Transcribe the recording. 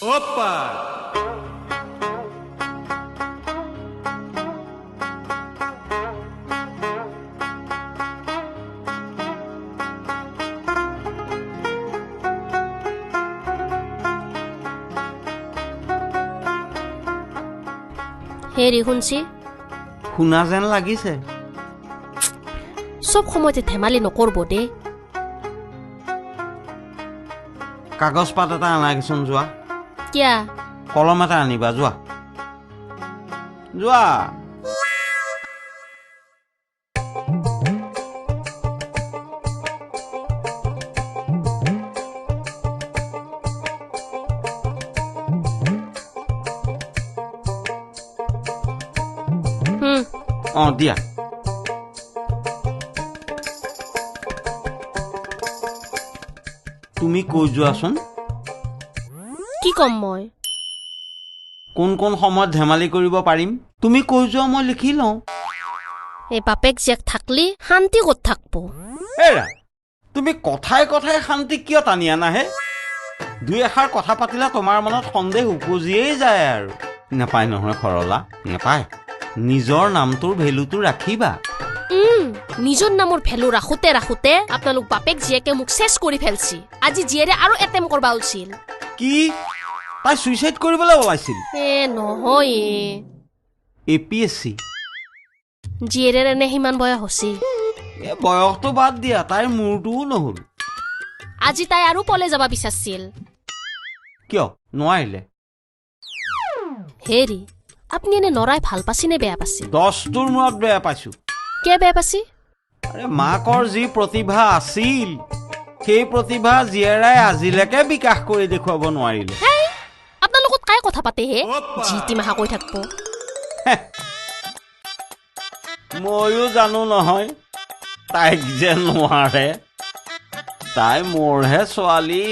Opa! হেৰি শুনছি শুনা যেন লাগিছে সব সময়তে ধেমালি নকৰব দে কাগজ পাত এটা আনাগেচোন যোৱা কিয়া কলম এটা আনিবা যোৱা যোৱা দিয়া তুমি কৈ যোৱাচোন কি কম মই কোন কোন সময়ত ধেমালি কৰিব পাৰিম তুমি কৈ যোৱা মই লিখি লওঁ এই বাপেক জীয়েক থাকলি শান্তি ক'ত থাকব এৰা তুমি কথাই কথাই শান্তি কিয় টানি আনাহে দুই এষাৰ কথা পাতিলে তোমাৰ মনত সন্দেহ উপজিয়েই যায় আৰু নাপায় নহয় সৰলা নাপায় নিজৰ নামটোৰ ভেলুটো ৰাখিবা নিজৰ নামৰ ভেলু ৰাখোতে ৰাখোতে আপোনালোক বাপেক জীয়েকে মোক চেছ কৰি ফেলছি আজি জীয়েৰে আৰু এটেম কৰবা উলছিল কি তাই সুইচাইড কৰিবলৈ ওলাইছিল নহয় APSC জীয়েৰে এনে সিমান বয়স হৈছি বয়সটো বাদ দিয়া তাইৰ মূৰটোও নহল আজি তাই আৰু পলে যাবা বিচাৰছিল কিয় নোৱাৰিলে হেৰি আপুনি এনে নৰাই ভাল পাছি নে বেয়া পাছি 10টোৰ মূৰত বেয়া পাইছো কিয় বেয়া পাছি আৰে মাকৰ যি প্ৰতিভা আছিল সেই প্ৰতিভা জীয়েৰাই আজিলৈকে বিকাশ কৰি দেখুৱাব নোৱাৰিলে আপোনাৰ লগত কাই কথা পাতে হে যি তিমাহা কৈ থাকব ময়ো জানো নহয় তাইক যে নোৱাৰে তাই মোৰহে ছোৱালী